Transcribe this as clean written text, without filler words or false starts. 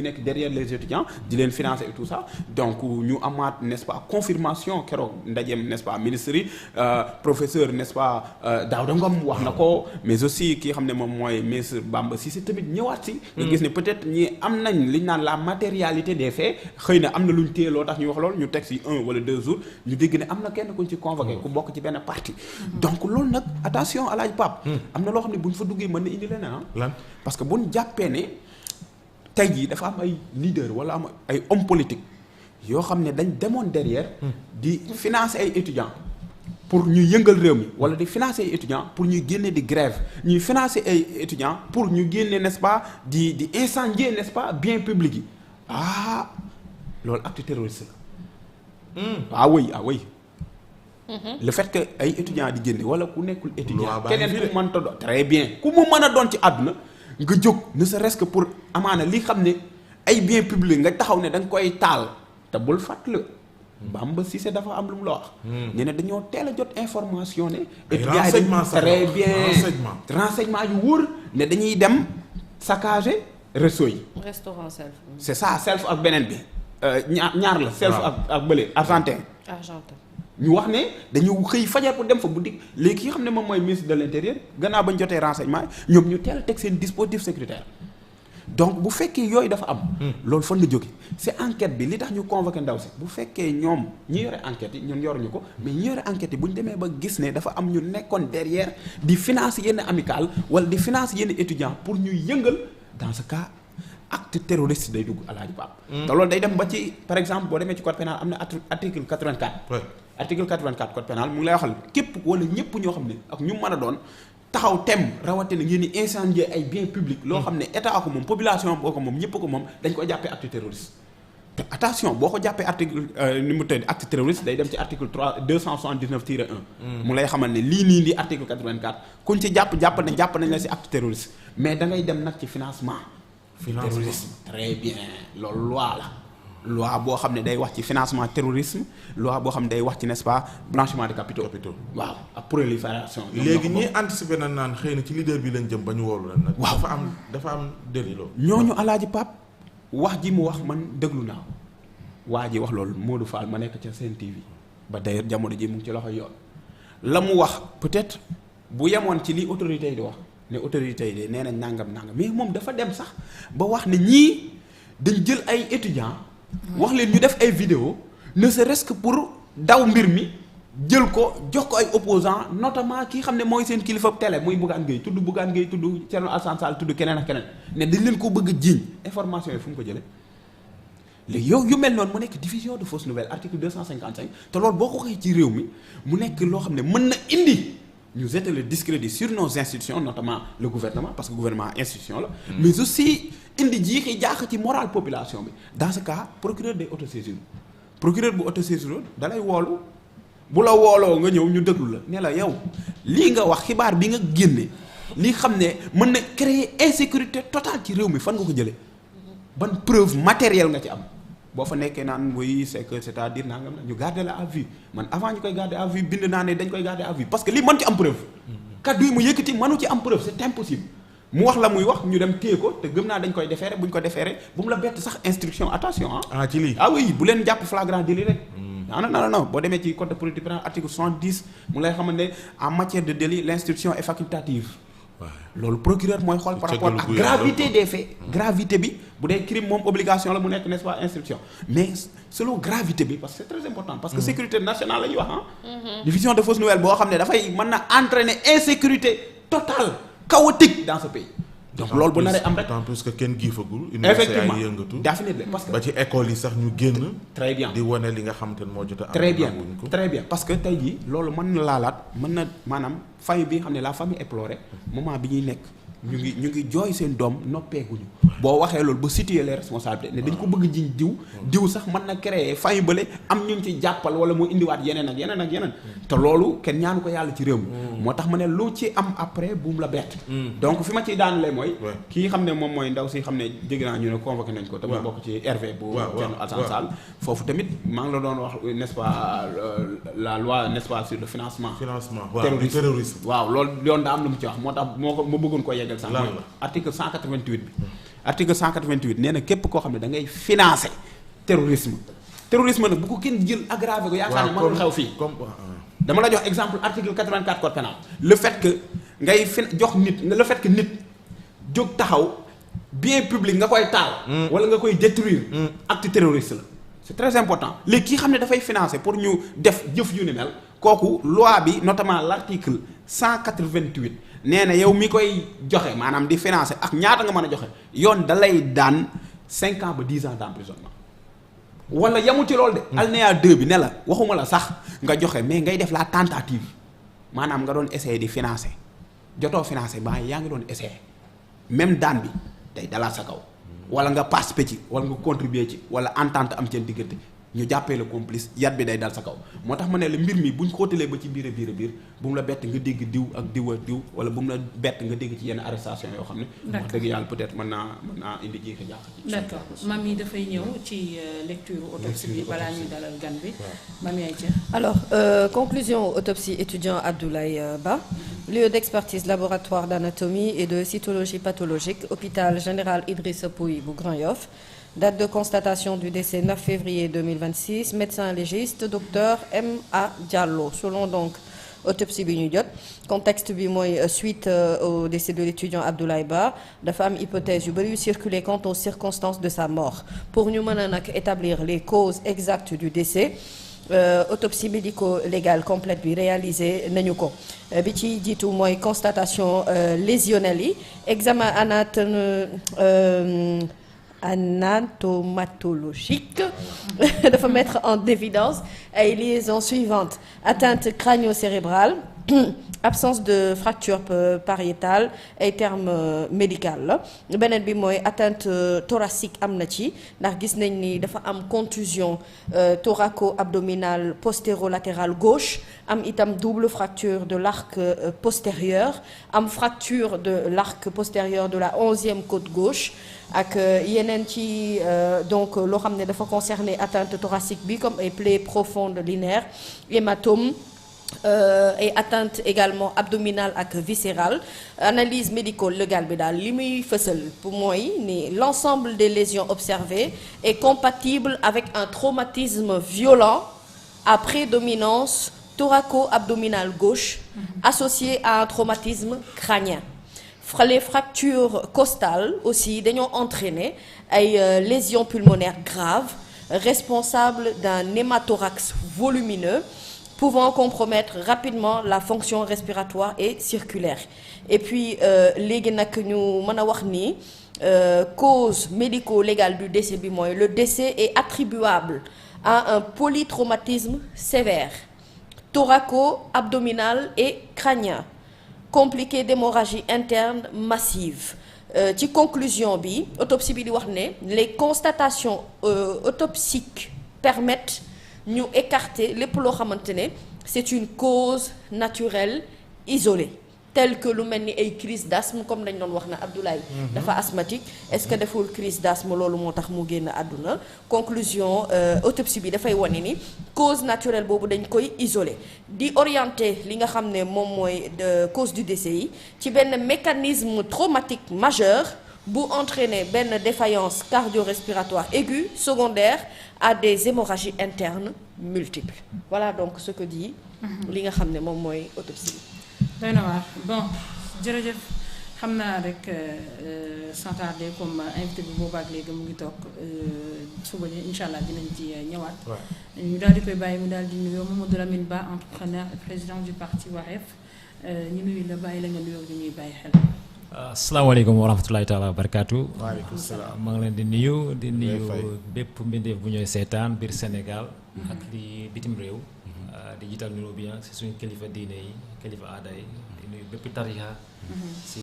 nekk derrière les étudiants di leen financer et tout ça donc ñu amaat n'est-ce pas confirmation keroog ndajeem n'est-ce pas ministre yi professeur n'est-ce pas Daouda Ngom wax na ko mais aussi ki xam ne moom mooy ministre Bamba Cissé tamit ñëwaat si nga gis ne peut-être ñi am nañ li ñu naan la matérialité des faits xëy na am na lu ñu téye loo tax ñu wax loolu ñu teg si 1 wala 2 jours ñu dégg ne am na kenn kuñ ci convoqué ku bokk ci benn parti donc loolu nag attention Alaaji Pape am na loo xam ne bu ñu fa duggee mën na indi leneen parce que bu ñu jàppee ne tey jii dafa am ay leader wala am ay homme politique yoo xam ne dañ demoon derrière di financer ay étudiants pour ñuy yëngal réew mi wala di financer ay étudiants pour ñuy génne di grève ñuy financer ay étudiants pour ñu génne n'est-ce pas di incendier n'est-ce pas bien public yi loolu acte terroriste la oui le fait que ay étudiants di génne wala ku nekkul étudiant keneen ku mënta doon très bien ku mu mën a doon ci àdduna nga jóg ne serait-ce que pour amaana li xam ne ay bien public nga taxaw ne da nga koy taal te bul fàttali Bamba Cissé dafa am lu mu la wax. ñu ne dañoo teel a jot information ne. étudiants yi très bien renseignement yu wóor ne dañuy dem saccager réseau yi. restaurant self. c'est ça self ak beneen bi ñaar la. self ak bële argentin. ñu wax ne dañu xëy fajar pour dem fa bu dig léegi ki nga xam ne moom mooy ministre de l'intérieur gannaaw ba ñu jotee renseignement ñoom ñu teel a teg seen dispositif sécuritaire donc bu fekkee yooyu dafa am. loolu fan la jóge c'est enquête bi li tax ñu convoqué ndaw si bu fekkee ñoom ñi yore enquête yi ñun yoruñu ko mais ñi yore enquête yi bu ñu demee ba gis ne dafa am ñu nekkoon derrière di financer yenn amicale wala di financer yenn étudiants pour ñuy yëngal dans ce cas acte terroriste day dugg Alaaji Pape. te loolu day dem ba ci par exemple boo demee ci code pénal am na article 84. article 84 code pénal mu ngi lay waxal képp wala ñëpp ñoo xam ne ak ñu mën a doon taxaw tem rawatina ngeen di incendier ay biens publics loo xam ne état ko moom population boo ko moom ñëpp ko moom dañ koy jàppee acte terroriste te attention boo ko jàppee article ni mu tëdd acte terroriste day dem ci article 279-1 mu lay xamal ne lii nii di article 84 kuñ ci jàpp nañ la si acte terroriste mais da ngay dem nag ci financement terrorisme très bien loolu loi boo xam ne day wax ci financement terrorisme loi boo xam ne day wax ci n'est-ce pas blanchiment de capitaux waaw ak prolifération léegi ñi anticiper na naan xëy na ci leader bi lañ jëm ba ñu woolu la nag waaw dafa am déli loolu ñooñu Alaaji Pape wax ji mu wax man déglu naa waa ji wax loolu Modou Fall ma nekk ca Sen TV ba d'ailleurs jamono ji mu ngi ci loxo yoon la mu wax peut-être bu yemoon ci li autorités yi di wax ne autorités yi de nee nañ nangam mais moom dafa dem sax ba wax ne ñii dañ jël ay étudiants wax leen ñu def ay vidéo ne serait-ce que pour daw mbir mi jël ko jox ko ay opposants notamment ki xam ne mooy seen kilifa télé muy Bougane Gueye tudd Thierno Alassane Sall tudd keneen ak keneen ne dañ leen ko bëgg a jiiñ information yi fu mu ko jëlee léegi yow yu mel noonu mu nekk diffusion de fausses nouvelles article 255 te loolu boo ko waxee ci réew mi mu nekk loo xam ne mën na indi ñu jeter le discrédit sur nos institutions notamment le gouvernement parce que gouvernement institution la mais aussi indi jiixi jaax ci morale population bi dans ce cas procureur day autosaisir procureur bu autosaisir dalay woolu bu la wooloo nga ñëw ñu déglu la ne la yow lii nga wax xibaar bi nga génne li xam ne mën na créer insécurité totale ci réew mi fan nga ko jëlee ban preuve matérielle nga ci am boo fa nekkee naan oui c'est-à-dire nangam na ñu garder la à vue man avant ñu koy garder à vue bind naa ne dañ koy garder à vue parce que li mën ci am preuve kaddu yi mu yëkkati mënu ci am preuve c'est impossible mu wax la muy wax ñu dem téye ko te gëm naa dañ koy déférer bu ñu ko déférer bu mu la bett sax instruction attention ci lii oui bu leen jàpp flagrant délit rek non boo demee ci code de procédure pénale article 70 mu lay xamante ne en matière de délit l'instruction est facultative loolu procureur mooy xool par rapport ak gravité des faits gravité bi bu dee crime moom obligation la mu nekk n'est-ce pas instruction mais selon gravité bi parce que c'est très important parce que sécurité nationale la ñuy wax diffusion de fausses nouvelles boo xam ne dafay mën na entraîner insécurité totale chaotique dans ce pays donc loolu bu naree am rek en plus que kenn giifagul effectivement université yëngatu définitivement parce que ba ci école yi sax ñu génn très bien di wane li nga xam te ne moo jot a am très bien parce que tey jii loolu mën na laalaat mën na maanaam famille bi nga xam ne la famille éplorée moment bi ñuy nekk ñu ngi jooy seen doom noppeeguñu boo waxee loolu ba situer les responsabilités ne dañ ko bëgg jiñ diw sax mën na créer famille bële am ñu ci jàppal wala mu indiwaat yeneen te loolu kenn ñaanu ko yàlla ci réew mi moo tax ma ne lu ci am après bu mu la bett donc fi ma ciy daanalee mooy kii xam ne moom mooy ndaw si xam ne dégg naa ñu ne convoqué nañ ko te mu bokk ci RV bu Thierno Alassane Sall foofu tamit maa ngi la doon wax n'est-ce pas la loi n'est-ce pas sur le financement terrorisme waaw loolu yoon daa am lu mu ci wax moo tax ma bëggoon ko yeggal sax mooy article 188 bi article 188 nee na képp koo xam ne da ngay financer terrorisme nag bu ko kenn jël aggravé ko yaakaar ne mënul xew fii dama la jox exemple article 84 code pénal le fait que ngay jox nit le fait que nit jóg taxaw bien public nga koy taal wala nga koy détruire acte terroriste la c'est très important léegi kii xam ne dafay financer pour ñu def jëf yu ni mel kooku loi bi notamment l'article 188 nee na yow mi koy joxe maanaam di financer ak ñaata nga mën a joxe yoon da lay daan 5 ans ba 10 ans d'emprisonnement wala yamul ci loolu de. alinéa 2 bi ne la waxuma la sax nga joxe mais ngay def la tentative maanaam nga doon essayer di financer jotoo financer ba yaa ngi doon essayer même daan bi day dalaat sa kaw. wala nga participer ci wala nga contribuer ci wala entente am seen diggante ñu jàppee la complice yat bi day dal sa kaw moo tax ma ne la mbir mi buñ xóotalee ba ci biir a biir bu mu la bett nga dégg diw ak diw ak diw wala bu mu la bett nga dégg ci yenn arrestation yoo xam ne. wax dëgg yàlla peut-être mën naa indi jiixi jaax ci. d'accord Mamy dafay ñëw ci lecture autopsie bi balaa ñuy dalal gan bi. Mamy ay alors conclusion autopsie étudiant Abdoulaye Ba. Lieu d'expertise laboratoire d'anatomie et de cytologie pathologique hôpital général Idrissa Pouye bu Grand Yoff. Date de constatation du décès 9 février 2026 médecin légiste docteur M.A. Diallo selon donc autopsie bi ñu jot contexte bi mooy suite au décès de l'étudiant Abdoulaye Ba dafa am hypothèse yu bari yu circuler quant aux circonstances de sa mort pour ñu mën a nag établir les causes exactes du décès autopsie médico-légale complète bi réalisé nañu ko bi ci jiitu mooy constatation lésionnelle yi examen anatomatologique dafa mettre en évidence ay liaisons suivantes atteinte crânio-cérébrale absence de fracture pariétale ay terme médical la beneen bi mooy atteinte thoracique am na ci ndax gis nañ ni dafa am contusion thoraco-abdominale postérolatérale gauche am itam double fracture de l'arc postérieur am fracture de l'arc postérieur de la 11e côte gauche ak yeneen ci donc loo xam ne dafa concerner atteinte thoracique bi comme ay plaies profondes linéaires hématome et atteinte également abdominale ak viscérale analyse médico-légale bi daal li muy fësal pour mooy ni l'ensemble des lésions observées est compatible avec un traumatisme violent à prédominance thoraco-abdominale gauche associé à un traumatisme crânien. Les fractures costales aussi dañoo entraîner ay lésions pulmonaires graves responsables d'un hématothorax volumineux pouvant compromettre rapidement la fonction respiratoire et circulaire et puis léegi nag ñu mën a wax ni cause médico-légale du décès bi mooy le décès est attribuable à un polytraumatisme sévère thoraco-abdominal et crânien compliqué d'hémorragie interne massive ci conclusion bi autopsie bi di wax ne les constatations autopsiques permettent ñu écarter lépp loo xamante ne c'est une cause naturelle isolée telle que lu mel ni ay crise d'asthme comme dañ doon wax na Abdoulaye dafa asthmatique est-ce que deful crise d'asthme loolu moo tax mu génn àdduna conclusion autopsie bi dafay wane ni cause naturelle boobu dañ koy isoler di orienter li nga xam ne moom mooy cause du décès yi ci benn mécanisme traumatique majeur bu entraîner benn défaillance cardio-respiratoire aiguë secondaire à des hémorragies internes multiples voilà donc ce que dit li nga xam ne moom mooy autopsie bi. doy na waar bon jërëjëf xam naa rek sans tarder comme invité bi boobaak léegi mu ngi toog suba ji incha allah dinañ ci ñëwaat. ñu daal di koy bàyyi mu daal di nuyoo Mamadou Lamine Ba entrepreneur et président du parti Wareef ñu nuyu la bàyyi la nga nuyoo ñu ñuy bàyyi xel. asalaamaaleykum wa rahmatulahi taala wa barakaatu. waaleykum salaam. maa ngi leen di nuyu bépp mbindeef bu ñooy seetaan biir Sénégal. ak li bitim réew. di jiital nuyoo bi si suñu kilifa diine yi kilifa aada yi di nuyu bépp tarixa